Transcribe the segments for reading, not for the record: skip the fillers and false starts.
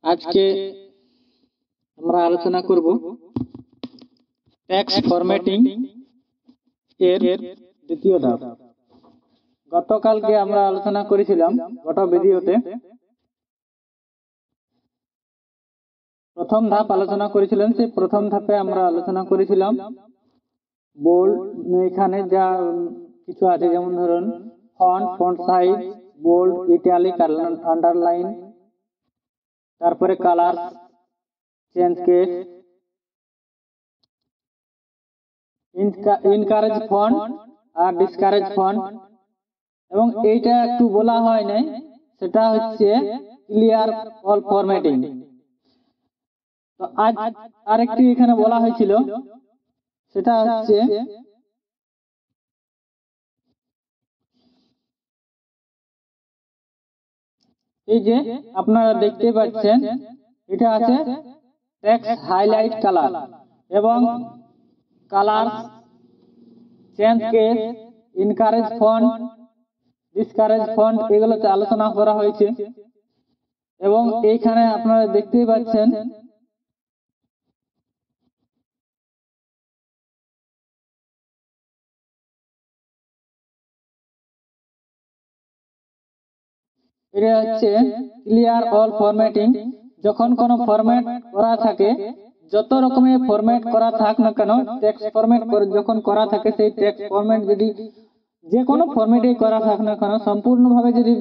আজকে আমরা আলোচনা করব টেক্সট ফরম্যাটিং এর দ্বিতীয় ধাপ। গতকালকে আমরা আলোচনা করেছিলাম গত ভিডিওতে প্রথম ধাপ আলোচনা করেছিলাম। সেই প্রথম ধাপে আমরা আলোচনা করেছিলাম বোল্ড, এখানে যা কিছু আছে যেমন ধরুন font size, bold, italic, underline, তারপরে colour, change case, increase font আর ডিসকারেজ ফন্ট, এবং এইটা একটু বলা হয় নাই, সেটা হচ্ছে ক্লিয়ার অল ফরম্যাটিং। তো আজ আরেকটি এখানে বলা হয়েছিল, সেটা হচ্ছে এই যে আপনারা দেখতে পাচ্ছেন, এটা আছে টেক্সট হাইলাইট কালার এবং colour, change case, increase font, discourage font, এগুলোতে আলোচনা করা হয়েছে। এবং এইখানে আপনারা দেখতেই পাচ্ছেন এটা হচ্ছে ক্লিয়ার অল ফরম্যাটিং। যখন কোনো ফরম্যাট করা থাকে, যত রকমের ফরম্যাট করা থাক না কেন, টেক্সট ফরম্যাট যখন করা থাকে, সেই টেক্সট ফরম্যাট যদি যে কোনো ফরম্যাটে করা থাক না কেন, সম্পূর্ণভাবে যদি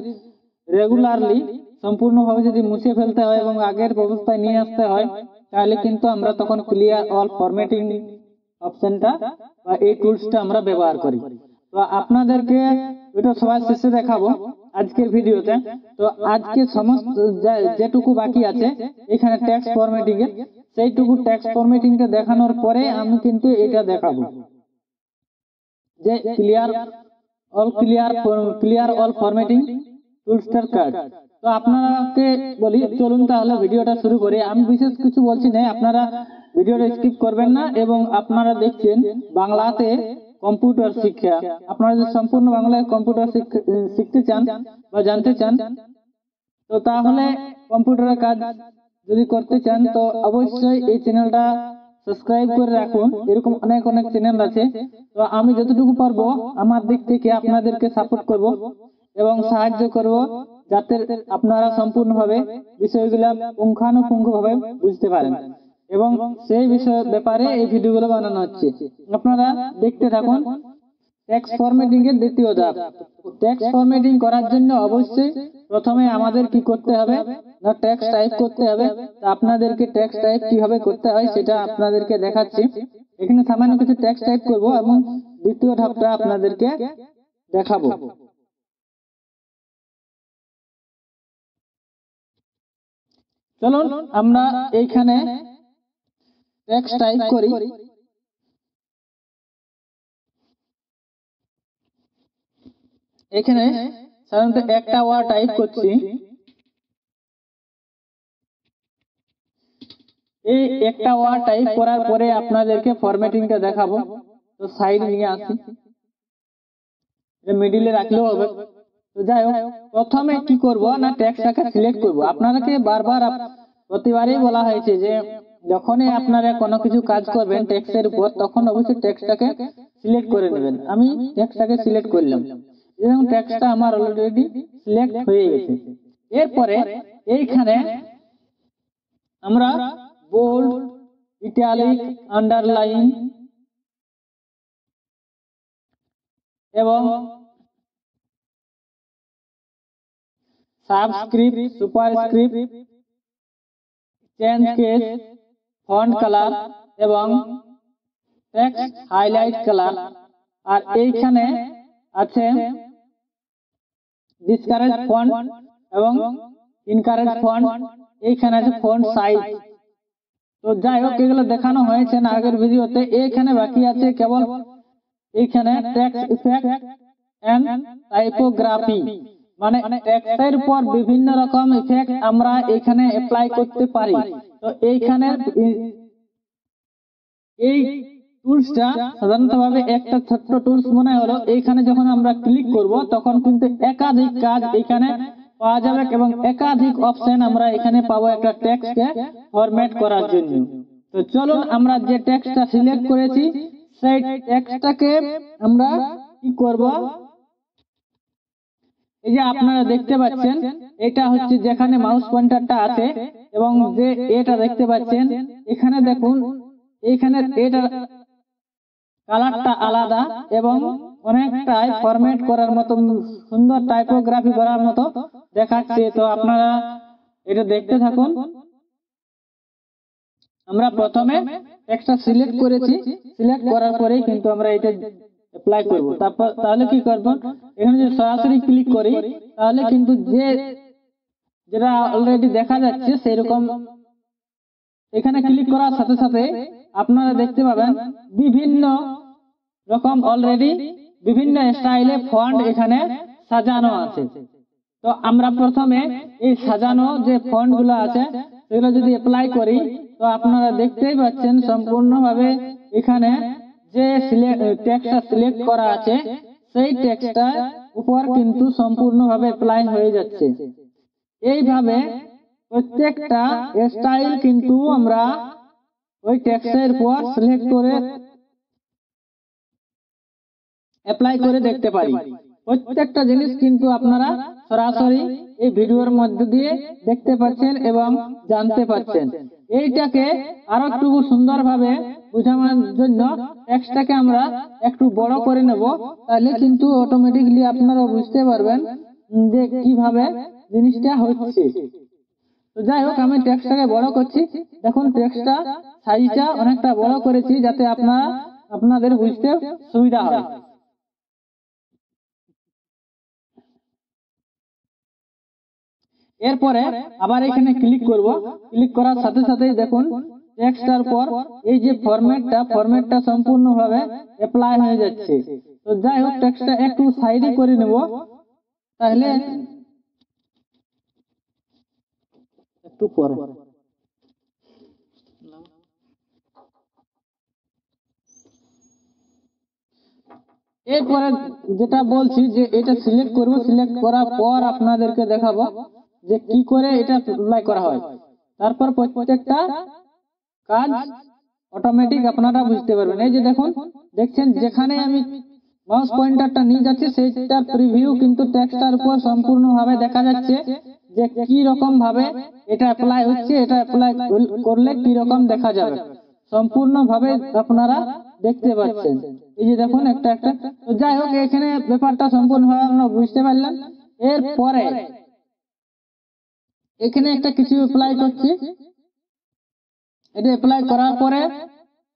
রেগুলারলি সম্পূর্ণভাবে যদি মুছে ফেলতে হয় এবং আগের অবস্থায় নিয়ে আসতে হয়, তাহলে কিন্তু আমরা তখন ক্লিয়ার অল ফরম্যাটিং অপশনটা বা এই টুলসটা আমরা ব্যবহার করি। তো আপনাদেরকে এটা সবার শেষে দেখাবো আজকের ভিডিওতে। তো আজকে সমস্ত যেটুকু বাকি আছে এখানে টেক্সট ফরম্যাটিং এর, সেইটুকু টেক্সট ফরম্যাটিংটা দেখানোর পরে আমি কিন্তু এটা দেখাবো যে ক্লিয়ার অল ফরম্যাটিং টুলসটার কাজ। তো আপনাকে বলি, চলুন তাহলে ভিডিওটা শুরু করি। আমি বিশেষ কিছু বলছি না, আপনারা ভিডিওটা স্কিপ করবেন না। এবং আপনারা দেখছেন বাংলাতে কম্পিউটার শিক্ষা। আপনারা যদি সম্পূর্ণ বাংলায় কম্পিউটার শিখতে চান বা জানতে চান, তো তাহলে কম্পিউটারের কাজ যদি করতে চান, তো অবশ্যই এই চ্যানেলটা সাবস্ক্রাইব করে রাখুন। এরকম অনেক অনেক চ্যানেল আছে। তো আমি যতটুকু পারবো আমার দিক থেকে আপনাদেরকে সাপোর্ট করব এবং সাহায্য করব, যাতে আপনারা সম্পূর্ণভাবে বিষয়গুলো পুঙ্খানুপুঙ্খভাবে বুঝতে পারেন। এবং সেই বিষয়ের ব্যাপারে এই ভিডিওগুলো বানানো হচ্ছে। আপনারা দেখতে থাকুন। টেক্সট ফরম্যাটিং এর দ্বিতীয় ধাপ। টেক্সট ফরম্যাটিং করার জন্য অবশ্যই প্রথমে আমাদের কি করতে হবে না, টেক্সট টাইপ করতে হবে। তো আপনাদেরকে টেক্সট টাইপ কিভাবে করতে হয় সেটা আপনাদেরকে দেখাচ্ছি। এখানে সামান্য কিছু টেক্সট টাইপ করব এবং দ্বিতীয় ধাপটা আপনাদেরকে দেখাবো। চলুন আমরা এইখানে টেক্সট টাইপ করি। এখানে সাধারণত একটা ওয়ার্ড টাইপ করছি। এই একটা ওয়ার্ড টাইপ করার পরে আপনাদেরকে ফরম্যাটিংটা দেখাবো। তো সাইড নিয়ে আসি, মিডিলে রাখলেও হবে। তো যাই হোক, প্রথমে কি করব না, টেক্সটটাকে সিলেক্ট করব। আপনাদেরকে বারবার প্রতিবারই বলা হয়েছে যে যখনই আপনারা কোনো কিছু কাজ করবেন টেক্সটের উপর, তখন অবশ্যই টেক্সটটাকে সিলেক্ট করে নেবেন। আমি টেক্সটটাকে সিলেক্ট করলাম এবং টেক্সটটা আমার অলরেডি সিলেক্ট হয়ে গেছে। এরপরে এইখানে আমরা বোল্ড, ইটালিক, আন্ডারলাইন এবং subscript, superscript, change case, font colour এবং টেক্সট হাইলাইট কালার, আর এইখানে আছে ডিসকারেজ ফন্ট এবং ইনকারেজ ফন্ট, এইখানে আছে ফন্ট সাইজ। তো যাই হোক, এগুলো দেখানো হয়েছে না আগের ভিডিওতে। এইখানে বাকি আছে কেবল এইখানে টেক্সট ইফেক্ট এন্ড টাইপোগ্রাফি, মানে টেক্সটের উপর বিভিন্ন রকম ইফেক্ট আমরা এখানে অ্যাপ্লাই করতে পারি। তো এইখানে এই টুলসটা সাধারণতভাবে একটা ছোট্ট টুলস মনে হলো। এইখানে যখন আমরা ক্লিক করব তখন কিন্তু একাধিক কাজ এখানে পাওয়া যাবে এবং একাধিক অপশন আমরা এখানে পাবো একটা টেক্সটকে ফরম্যাট করার জন্য। তো চলুন আমরা যে টেক্সটটা সিলেক্ট করেছি সেই টেক্সটটাকে আমরা কি করব, এই যে আপনারা দেখতে পাচ্ছেন এটা হচ্ছে যেখানে মাউস পয়েন্টারটা আছে এবং যে এটা দেখতে পাচ্ছেন এখানে দেখুন এখানে এটা কালারটা আলাদা এবং অনেকটাই ফরম্যাট করার মতো সুন্দর টাইপোগ্রাফি করার মতো দেখাচ্ছে। তো আপনারা এটা দেখতে থাকুন। আমরা প্রথমে টেক্সটটা সিলেক্ট করেছি, সিলেক্ট করার পরেই কিন্তু আমরা এটা অ্যাপ্লাই করব। তারপর তাহলে কি করব, এখানে যদি সরাসরি ক্লিক করি তাহলে কিন্তু যেটা অলরেডি দেখা যাচ্ছে সেরকম এখানে ক্লিক করার সাথে সাথে আপনারা দেখতে পাবেন বিভিন্ন রকম অলরেডি বিভিন্ন স্টাইলে ফন্ট এখানে সাজানো আছে। তো আমরা প্রথমে এই সাজানো যে ফন্ট গুলো আছে সেগুলো যদি অ্যাপ্লাই করি তো আপনারা দেখতেই পাচ্ছেন সম্পূর্ণভাবে এখানে যে টেক্সটটা সিলেক্ট করা আছে সেই টেক্সটটার উপর কিন্তু সম্পূর্ণভাবে অ্যাপ্লাই হয়ে যাচ্ছে। এইভাবে প্রত্যেকটা স্টাইল কিন্তু আমরা ওই টেক্সটের উপর সিলেক্ট করে অ্যাপ্লাই করে দেখতে পারি। প্রত্যেকটা জিনিস কিন্তু আপনারা সরাসরি এই ভিডিওর মধ্যে দিয়ে দেখতে পাচ্ছেন এবং জানতে পাচ্ছেন। এইটাকে আরো একটু সুন্দরভাবে বোঝানোর জন্য টেক্সটটাকে আমরা একটু বড় করে নেব, তাহলে কিন্তু অটোমেটিক্যালি আপনারা বুঝতে পারবেন যে কিভাবে জিনিসটা হচ্ছে। তো যাই হোক আমি টেক্সটটাকে বড় করছি, দেখুন টেক্সটটা সাইজটা অনেকটা বড় করেছি যাতে আপনাদের বুঝতে সুবিধা হয়। এরপরে আবার এখানে ক্লিক করব, ক্লিক করার সাথে সাথেই দেখুন টেক্সটটার পর এই যে ফরম্যাটটা সম্পূর্ণভাবে অ্যাপ্লাই হয়ে যাচ্ছে। তো যাই হোক টেক্সটটা একটু সাইডে করে নেব, তাহলে একটু পরে এরপরে যেটা বলছি যে এটা সিলেক্ট করব, সিলেক্ট করার পর আপনাদেরকে দেখাবো যে কি করে এটা অ্যাপ্লাই করা হয়। তারপর প্রত্যেকটা কাজ অটোমেটিক আপনারা বুঝতে পারবেন। এই যে দেখুন দেখছেন যেখানে আমি মাউস পয়েন্টারটা নিয়ে যাচ্ছি সেইটার প্রিভিউ কিন্তু টেক্সটটার উপর সম্পূর্ণভাবে দেখা যাচ্ছে যে কি রকম ভাবে এটা অ্যাপ্লাই হচ্ছে, এটা অ্যাপ্লাই করলে কি রকম দেখা যাবে সম্পূর্ণভাবে আপনারা দেখতে পাচ্ছেন। এই যে দেখুন একটা একটা। তো যাই হোক এখানে ব্যাপারটা সম্পূর্ণভাবে আমরা বুঝতে পারলাম। এরপরে এখানে একটা কিছু অ্যাপ্লাই করছি, এটা অ্যাপ্লাই করার পরে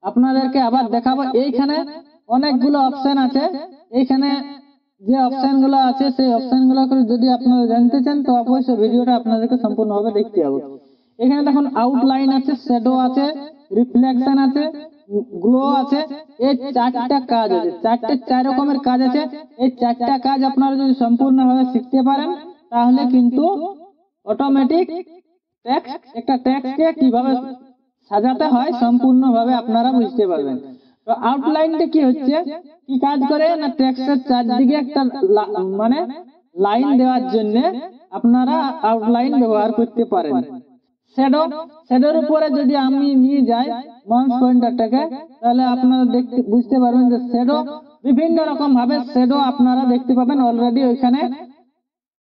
আপনাদেরকে আবার দেখাবো। এইখানে অনেকগুলো অপশন আছে, এইখানে যে অপশন গুলো আছে সেই অপশন গুলো যদি আপনারা জানতে চান তো অবশ্যই ভিডিওটা আপনাদেরকে সম্পূর্ণভাবে দেখতে হবে। এখানে দেখুন আউটলাইন আছে, শ্যাডো আছে, রিফ্লেকশন আছে, গ্লো আছে। এই চারটা কাজ আছে, চার রকমের কাজ আছে। এই চারটা কাজ আপনারা যদি সম্পূর্ণভাবে শিখতে পারেন তাহলে কিন্তু অটোমেটিক একটা টেক্সটকে কিভাবে সাজাতে হয় সম্পূর্ণভাবে আপনারা বুঝতে পারবেন। তো আউটলাইনটা কি হচ্ছে, কি কাজ করে না টেক্সটের চারদিকে একটা মানে লাইন দেওয়ার জন্য আপনারা আউটলাইন ব্যবহার করতে পারেন। শ্যাডোর উপরে যদি আমি নিয়ে যাই মাউস পয়েন্টারটাকে তাহলে আপনারা বুঝতে পারবেন যে শ্যাডো বিভিন্ন রকম ভাবে শ্যাডো আপনারা দেখতে পাবেন অলরেডি ওইখানে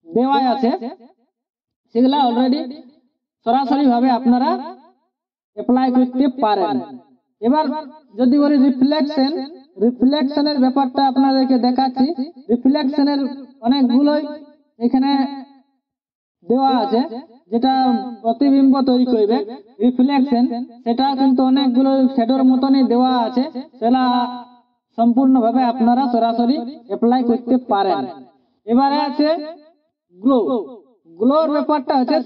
দেওয়া আছে, সেগুলা অলরেডি সরাসরি ভাবে আপনারা অ্যাপ্লাই করতে পারেন। এবার যদি বলি রিফ্লেকশনের ব্যাপারটা আপনাদেরকে দেখাচ্ছি। রিফ্লেকশনের অনেকগুলোই এখানে দেওয়া আছে, যেটা প্রতিবিম্ব তৈরি করবে রিফ্লেকশন, সেটা কিন্তু অনেকগুলো শ্যাডোর মতনই দেওয়া আছে, সেটা সম্পূর্ণভাবে আপনারা সরাসরি অ্যাপ্লাই করতে পারেন। এবারে আছে গ্লো। গ্লোর ব্যাপারটা হচ্ছে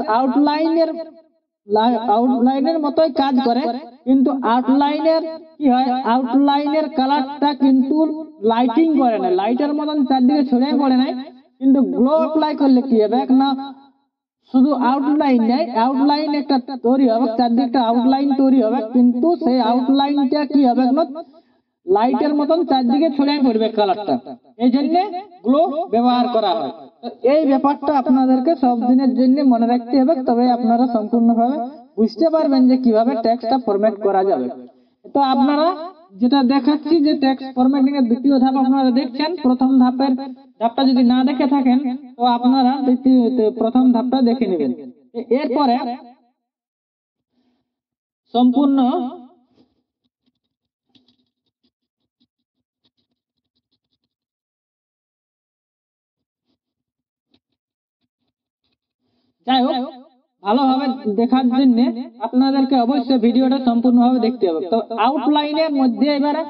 আউটলাইনের মতোই কাজ করে, কিন্তু আউটলাইনের কি হয়, আউটলাইনের কালারটা কিন্তু লাইটিং করে না, লাইটের মতন চারদিকে ছড়িয়ে পড়ে নাই। কিন্তু গ্লো অ্যাপ্লাই করলে কি হবে না, শুধু আউটলাইন নেই, আউটলাইন একটা তৈরি হবে, চারদিকটা আউটলাইন তৈরি হবে, কিন্তু সেই আউটলাইনটা কি হবে না লাইটের মতন চারদিকে ছড়িয়ে পড়বে কালারটা, এই জন্য গ্লো ব্যবহার করা হয়। তো এই ব্যাপারটা আপনাদেরকে সব দিনের জন্য মনে রাখতে হবে, তবে আপনারা সম্পূর্ণভাবে বুঝতে পারবেন যে কিভাবে টেক্সটটা ফরম্যাট করা যাবে। তো আপনারা যেটা দেখাচ্ছি যে টেক্সট ফরম্যাটিং এর দ্বিতীয় ধাপ আপনারা দেখছেন, প্রথম ধাপটা যদি না দেখে থাকেন তো আপনারা প্রথম ধাপটা দেখে নেবেন। এরপরে সম্পূর্ণ যাই হোক, ভালোভাবে দেখার জন্য আপনাদেরকে অবশ্যই ভিডিওটা সম্পূর্ণভাবে দেখতে হবে। তো আউটলাইনের মধ্যে এবারে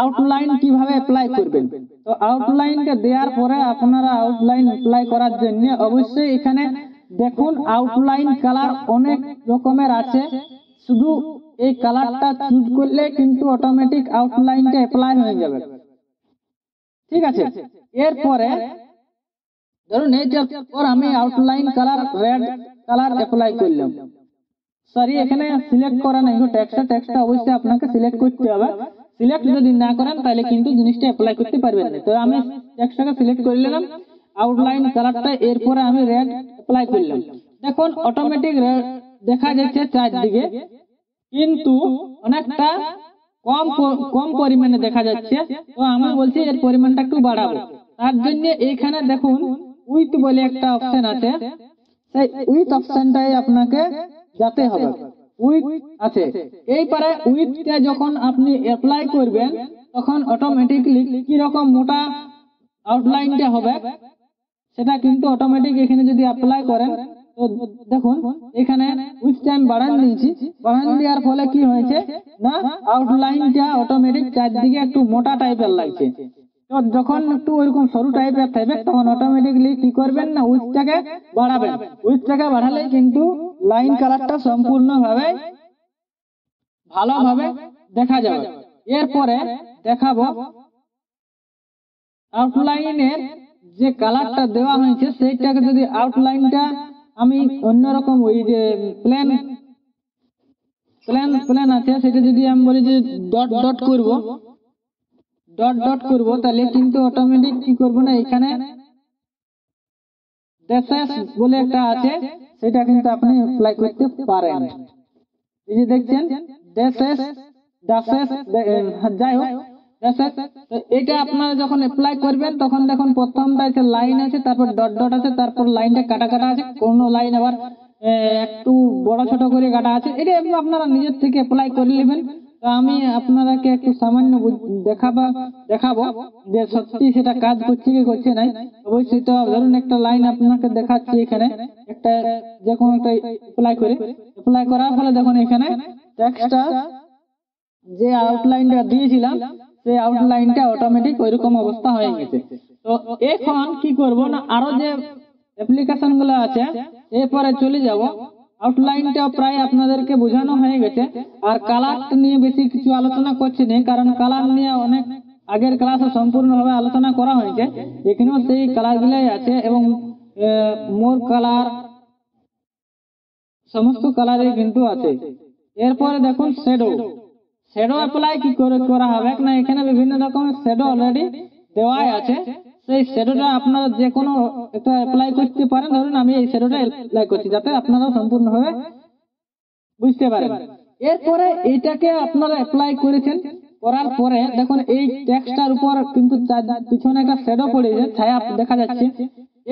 আউটলাইন কিভাবে অ্যাপ্লাই করবেন, তো আউটলাইনটা দেওয়ার পরে আপনারা আউটলাইন অ্যাপ্লাই করার জন্য অবশ্যই এখানে দেখুন আউটলাইন কালার অনেক রকমের আছে। শুধু এই কালারটা চুজ করলে কিন্তু অটোমেটিক আউটলাইনটা অ্যাপ্লাই হয়ে যাবে, ঠিক আছে। এরপরে ধরুন এইটার পর আমি outline colour red colour apply করলাম। সরি, এখানে সিলেক্ট করা নাই, টেক্সটটা অবশ্যই আপনাকে সিলেক্ট করতে হবে। সিলেক্ট যদি না করেন তাহলে কিন্তু জিনিসটা অ্যাপ্লাই করতে পারবেন না। তো আমি টেক্সটটাকে সিলেক্ট করে নিলাম, আউটলাইন কালারটা, এরপরে আমি রেড অ্যাপ্লাই করলাম। দেখুন অটোমেটিক দেখা যাচ্ছে চারদিকে, কিন্তু অনেকটা কম পরিমাণে দেখা যাচ্ছে। তো আমি বলছি এর পরিমাণটা একটু বাড়াবো। তার জন্য এখানে দেখুন উইথ বলে একটা অপশন আছে, সেই উইথ অপশনটাই আপনাকে যেতে হবে। উইথ আছে, এইবারে উইথটা যখন আপনি অ্যাপ্লাই করবেন তখন অটোমেটিকলি কি রকম মোটা আউটলাইনটা হবে সেটা কিন্তু অটোমেটিক এখানে যদি অ্যাপ্লাই করেন তো দেখুন এখানে উইথ টাইম বাড়ান দিয়েছি। বাড়ান দেওয়ার ফলে কি হয়েছে না আউটলাইনটা অটোমেটিক চারদিকে একটু মোটা টাইপের লাগছে। তো যখন একটু ওইরকম সরু টাইপের থাকবে তখন অটোমেটিকলি কি করবেন না উইথটাকে বাড়াবেন। উইথটাকে বাড়ালে কিন্তু লাইন কালারটা সম্পূর্ণভাবে ভালোভাবে দেখা যাবে। এরপরে দেখাবো আউটলাইনের যে কালারটা দেওয়া হয়েছে সেইটাকে যদি আউটলাইনটা আমি অন্যরকম ওই যে প্ল্যান আছে সেটা যদি আমি বলি যে ডট ডট করব তাহলে কিন্তু অটোমেটিক কি করব না এখানে ড্যাশেস বলে একটা আছে সেটা কিন্তু আপনি অ্যাপ্লাই করতে পারেন। এই যে দেখছেন ড্যাশেস যাই হোক ড্যাশেস, তো এটা আপনারা যখন অ্যাপ্লাই করবেন তখন দেখুন প্রথমটা আছে লাইন আছে, তারপর ডট আছে, তারপর লাইনটা কাটা আছে, কোন লাইন আবার একটু বড় ছোট করে কাটা আছে। এটা আপনারা নিজের থেকে অ্যাপ্লাই করে নেবেন। তো আমি আপনাদেরকে একটু সামান্য দেখাবো যে সত্যি সেটা কাজ করছে কি করছে নাই। অবশ্যই তো ধরুন একটা লাইন আপনাকে দেখাচ্ছি, এখানে একটা যে কোনো একটা অ্যাপ্লাই করার ফলে দেখুন এখানে টেক্সটটা যে আউটলাইনটা দিয়েছিলাম সেই আউটলাইনটা অটোমেটিক ওইরকম অবস্থা হয়ে গেছে। তো এখন কি করব না আরো যে অ্যাপ্লিকেশন গুলো আছে এরপরে চলে যাব। আউটলাইনটা প্রায় আপনাদেরকে বোঝানো হয়ে গেছে, আর কালারটা নিয়ে বেশি কিছু আলোচনা করছি না, কারণ কালার নিয়ে অনেক আগের ক্লাসে সম্পূর্ণভাবে আলোচনা করা হয়েছে। এখানেও সেই কালারগুলাই আছে এবং মোর কালার সমস্ত কালারই কিন্তু আছে। এরপরে দেখুন শ্যাডো অ্যাপ্লাই কি করে করা হবে না, এখানে বিভিন্ন রকমের শ্যাডো অলরেডি দেওয়াই আছে। সেই শ্যাডোটা আপনারা যে কোনো একটা অ্যাপ্লাই করতে পারেন। ধরুন আমি এই শ্যাডোটা অ্যাপ্লাই করছি যাতে আপনারা সম্পূর্ণভাবে বুঝতে পারেন। এরপরে এইটাকে আপনারা অ্যাপ্লাই করেছেন, করার পরে দেখুন এই টেক্সটটার উপর কিন্তু পিছনে একটা শ্যাডো পড়েছে, ছায়া দেখা যাচ্ছে।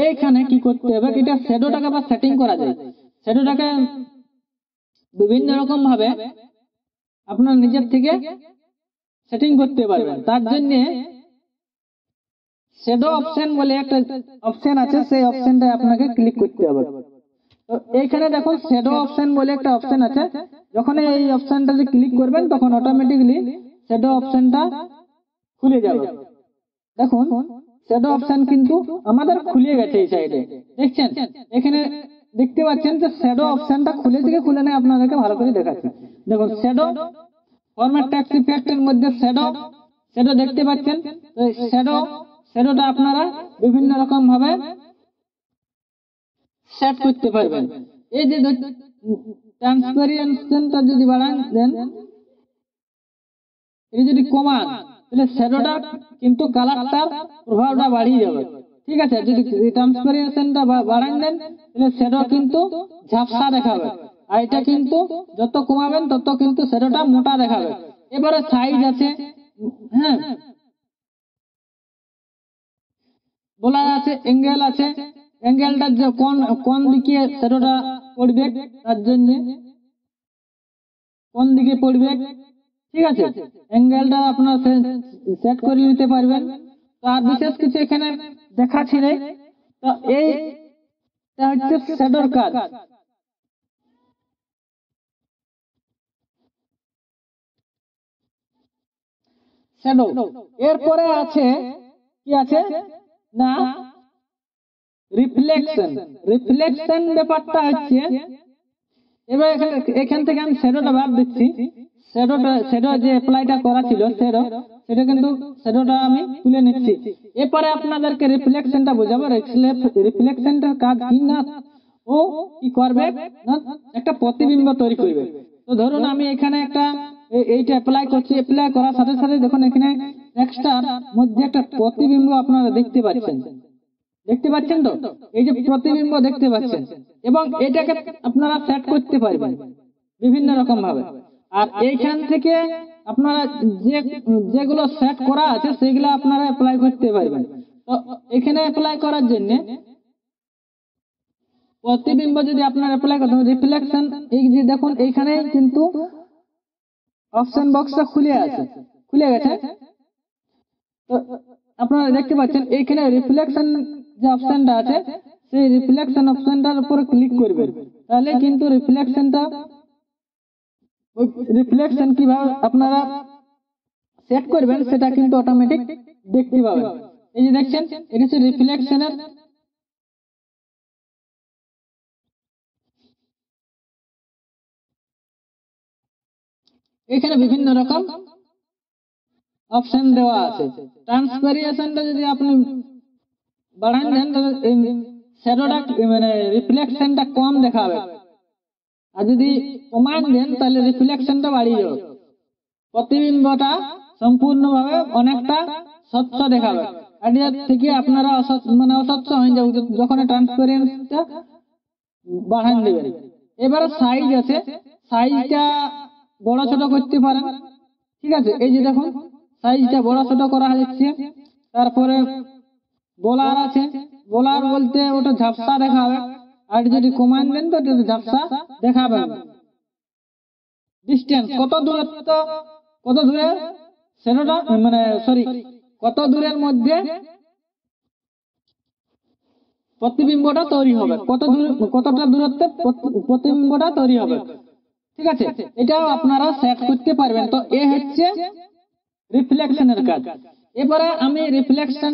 এইখানে কি করতে হবে, এটা শ্যাডোটাকে আবার সেটিং করা যায়। শ্যাডোটাকে বিভিন্ন রকম ভাবে আপনার নিজের থেকে সেটিং করতে পারবেন। তার জন্য শ্যাডো অপশন বলে একটা অপশন আছে, সেই অপশনটা আপনাকে ক্লিক করতে হবে। তো এইখানে দেখুন শ্যাডো অপশন বলে একটা অপশন আছে, যখন এই অপশনটাতে ক্লিক করবেন তখন অটোমেটিকলি শ্যাডো অপশনটা খুলে যাবে। দেখুন শ্যাডো অপশন কিন্তু আমাদের খুলে গেছে এই সাইডে, দেখছেন এখানে দেখতে পাচ্ছেন যে শ্যাডো অপশনটা খুলেছে কি খুলে নেই আপনাদেরকে ভালো করে দেখাচ্ছি। দেখুন শ্যাডো ফরম্যাট টেক্সট ইফেক্টের মধ্যে শ্যাডো দেখতে পাচ্ছেন। তো শ্যাডোটা আপনারা বিভিন্ন রকম ভাবে সেট করতে পারবেন। এই যে ট্রান্সপারেন্সিটা যদি বাড়ান দেন, এই যদি কমান তাহলে শ্যাডোটা কিন্তু কালারটার প্রভাবটা বাড়িয়ে যাবে, ঠিক আছে, যদি ট্রান্সপারেন্সিটা বাড়ান দেন তাহলে শ্যাডো কিন্তু ঝাপসা দেখাবে, আর এটা কিন্তু যত কমাবেন তত কিন্তু শ্যাডোটা মোটা দেখাবে। এবারে সাইজ আছে, হ্যাঁ, বলা আছে অ্যাঙ্গেল আছে, অ্যাঙ্গেলটা যে কোন দিকে শ্যাডোটা পড়বে তার জন্য কোন দিকে পড়বে, ঠিক আছে, অ্যাঙ্গেলটা আপনারা সেট করে নিতে পারবেন। তার বিশেষ কিছু এখানে দেখাচ্ছি না। তো এইটা হচ্ছে শ্যাডোর কাজ। শ্যাডো এরপরে আছে কি আছে না রিফ্লেকশন। রিফ্লেকশন ব্যাপারটা হচ্ছে, এবার এখান থেকে আমি শ্যাডোটা বাদ দিচ্ছি। শ্যাডো যে অ্যাপ্লাইটা করা ছিল সেটা কিন্তু শ্যাডোটা আমি তুলে নিচ্ছি। এরপরে আপনাদেরকে রিফ্লেকশনটা বোঝাবো। রিফ্লেকশনটার কাজ কি না, ও কি করবে না একটা প্রতিবিম্ব তৈরি করবে। তো ধরুন আমি এখানে একটা এইটা অ্যাপ্লাই করছি, অ্যাপ্লাই করার সাথে সাথে দেখুন এখানে এক্সট্রার মধ্যে একটা প্রতিবিম্ব আপনারা দেখতে পাচ্ছেন। দেখতে পাচ্ছেন তো, এই যে প্রতিবিম্ব দেখতে পাচ্ছেন, এবং এটাকে আপনারা সেট করতে পারবেন বিভিন্ন রকম ভাবে। আর এইখান থেকে আপনারা যেগুলো সেট করা আছে সেগুলো আপনারা অ্যাপ্লাই করতে পারবেন। তো এখানে অ্যাপ্লাই করার জন্য প্রতিবিম্ব যদি আপনারা অ্যাপ্লাই করতে হবে, রিফ্লেকশন, এই যে দেখুন এইখানে কিন্তু অপশন বক্সটা খুলে গেছে। তো আপনারা দেখতে পাচ্ছেন এইখানে রিফ্লেকশন যে অপশনটা আছে, সেই রিফ্লেকশন অপশনটার উপর ক্লিক করবেন, তাহলে কিন্তু রিফ্লেকশন কিভাবে আপনারা সেট করবেন সেটা কিন্তু অটোমেটিক দেখতে পাবেন। এই যে দেখছেন এটা হচ্ছে রিফ্লেকশনের, এখানে বিভিন্ন রকম অপশন দেওয়া আছে। ট্রান্সপারেন্সিটা যদি আপনি বাড়ান দেন তাহলে শ্যাডোটা মানে রিফ্লেকশনটা কম দেখাবে, আর যদি কমান দেন তাহলে রিফ্লেকশনটা বাড়িয়ে যাবে, প্রতিবিম্বটা সম্পূর্ণভাবে অনেকটা স্বচ্ছ দেখাবে। আর এর থেকে আপনারা অস্বচ্ছ হয়ে যাবে যখন ট্রান্সপারেন্সিটা বাড়ান দেবেন। এবারে সাইজ আছে, সাইজটা বড় ছোট করতে পারেন, ঠিক আছে, এই যে দেখুন সাইজটা বড় ছোট করা যাচ্ছে। তারপরে বোলার আছে, বোলার বলতে ওটা ঝাপসা দেখাবে, আর যদি কমান দেন তো ঝাপসা দেখাবে। ডিস্টেন্স কত দূরে সেটা কত দূরের মধ্যে প্রতিবিম্বটা তৈরি হবে, কতটা দূরত্বে প্রতিবিম্বটা তৈরি হবে, ঠিক আছে, এটাও আপনারা সেট করতে পারবেন। তো এ হচ্ছে রিফ্লেকশনের কাজ। এবারে আমি রিফ্লেকশন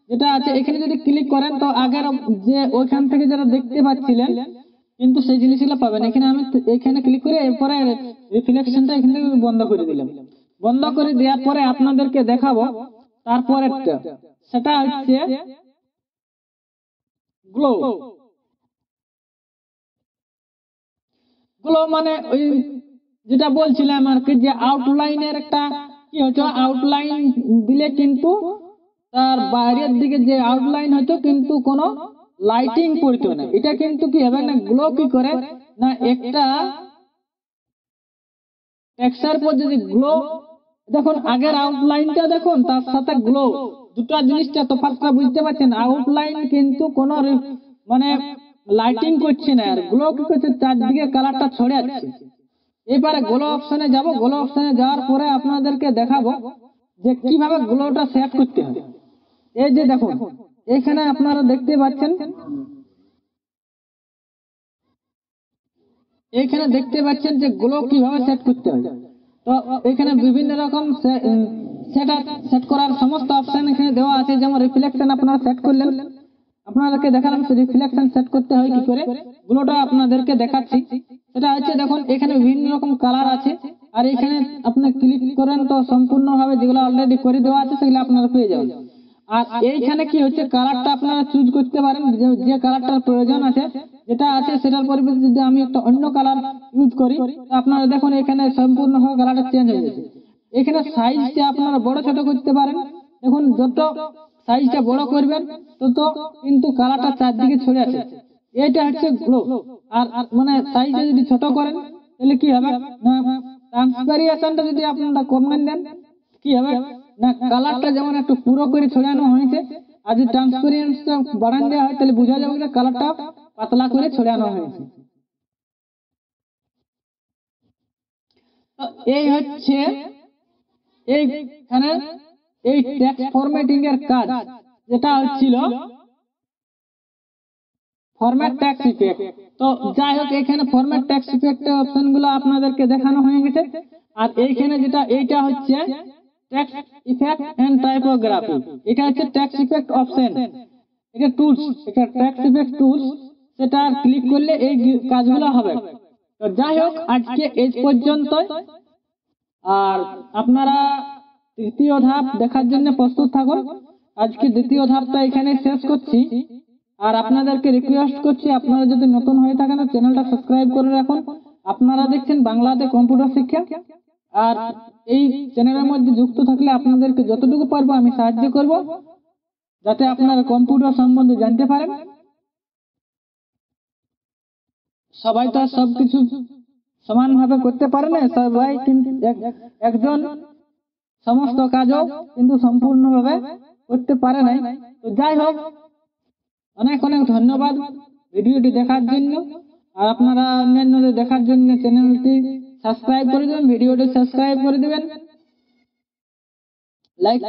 যেটা আছে এখানে যদি ক্লিক করেন তো আগের যে ওইখান থেকে যারা দেখতে পাচ্ছিলেন কিন্তু সেই জিনিসগুলো পাবেন। এখানে ক্লিক করে এরপরে রিফ্লেকশনটা এখান থেকে বন্ধ করে দিলাম। বন্ধ করে দেওয়ার পরে আপনাদেরকে দেখাবো তারপরেরটা, সেটা হচ্ছে গ্লো। গ্লো মানে ওই যেটা বলছিলাম আর কি, যে আউটলাইনের একটা কি হচ্ছে, আউটলাইন দিলে কিন্তু তার বাইরের দিকে যে আউটলাইন হতো কিন্তু কোনো লাইটিং পড়তো না। এটা কিন্তু কি হবে না, গ্লো কি করে না, একটা টেক্সচার পর যদি গ্লো দেখুন, আগের আউটলাইনটা দেখুন তার সাথে গ্লো দুটো জিনিসটা তফাৎটা বুঝতে পারছেন। আউটলাইন কিন্তু কোনো মানে লাইটিং করছে না, আর গ্লো কি করছে চারদিকে কালারটা ছড়ে যাচ্ছে। এবারে গ্লো অপশনে যাব, গ্লো অপশনে যাওয়ার পরে আপনাদেরকে দেখাবো যে কিভাবে গ্লোটা সেট করতে হয়। এই যে দেখুন এখানে আপনারা দেখতে পাচ্ছেন, এখানে দেখতে পাচ্ছেন যে গ্লো কিভাবে সেট করতে হয়। তো এখানে বিভিন্ন রকম সেট করার সমস্ত অপশন এখানে দেওয়া আছে। যেমন রিফ্লেকশন আপনারা সেট করলেন, আপনাদেরকে দেখালাম রিফ্লেকশন সেট করতে হয় কি করে, গ্লোটা আপনাদেরকে দেখাচ্ছি। সেটা হচ্ছে দেখুন এখানে বিভিন্ন রকম কালার আছে, আর এখানে আপনি ক্লিক করেন তো সম্পূর্ণভাবে যেগুলো অলরেডি করে দেওয়া আছে সেগুলো আপনারা পেয়ে যাবেন। আর এইখানে কি হচ্ছে, কালারটা আপনারা চুজ করতে পারেন, যে কালারটার প্রয়োজন আছে যেটা আছে সেটার পরিবর্তে যদি আমি একটা অন্য কালার ইউজ করি তো আপনারা দেখুন এখানে সম্পূর্ণভাবে কালারটা চেঞ্জ হয়ে যাচ্ছে। এখানে সাইজটা আপনারা বড় ছোট করতে পারেন। দেখুন যত সাইজটা বড় করবেন তত কিন্তু কালারটা চারদিকে ছড়ে আছে। এটা হচ্ছে গ্লো। আর মানে সাইজটা যদি ছোট করেন তাহলে কি হবে না, ট্রান্সপারেশনটা যদি আপনারা কমান দেন কি হবে না, কালারটা যেমন একটু পুরো করে ছড়ানো হয়েছে, আর যদি ট্রান্সপারেন্সটা বাড়ান দেওয়া হয় তাহলে বোঝা যাবে যে কালারটা পাতলা করে ছড়ানো হয়েছে। এই হচ্ছে এইখানে এই টেক্সট ফরম্যাটিং এর কাজ, যেটা হচ্ছিল ফরম্যাট টেক্সট ইফেক্ট। তো যাই হোক, এখানে ফরম্যাট টেক্সট ইফেক্টের অপশন গুলো আপনাদেরকে দেখানো হয়ে গেছে। আর এইখানে যেটা এইটা হচ্ছে টেক্সট ইফেক্ট এন্ড টাইপোগ্রাফি, এটা হচ্ছে টেক্সট ইফেক্ট অপশন, এটা টুলস, এটা টেক্সট ইফেক্ট টুলস, সেটা ক্লিক করলে এই কাজগুলো হবে। তো যাই হোক, আজকে এই পর্যন্ত। আর আপনারা তৃতীয় ধাপ দেখার জন্য প্রস্তুত থাকুন। আজকে দ্বিতীয় ধাপটা এখানে শেষ করছি। আর আপনাদেরকে রিকোয়েস্ট করছি, আপনারা যদি নতুন হয়ে থাকেন চ্যানেলটা সাবস্ক্রাইব করে রাখুন। আপনারা দেখছেন বাংলাতে কম্পিউটার শিক্ষা। আর এই চ্যানেলের মধ্যে যুক্ত থাকলে আপনাদেরকে যতটুকু পারবো আমি সাহায্য করব, যাতে আপনারা কম্পিউটার সম্বন্ধে জানতে পারেন। সবাই তো সবকিছু সমানভাবে করতে পারে না, সবাই কিন্তু একজন সমস্ত কাজও কিন্তু সম্পূর্ণভাবে করতে পারে নাই। তো যাই হোক, অনেক অনেক ধন্যবাদ ভিডিওটি দেখার জন্য। আর আপনারা অন্যান্যদের দেখার জন্য চ্যানেলটি সাবস্ক্রাইব করে দেবেন, ভিডিওটি সাবস্ক্রাইব করে দেবেন, লাইক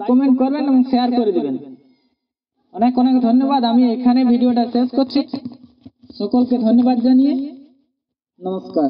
কমেন্ট করবেন এবং শেয়ার করে দেবেন। অনেক অনেক ধন্যবাদ। আমি এখানে ভিডিওটা শেষ করছি। সকলকে ধন্যবাদ জানিয়ে নমস্কার।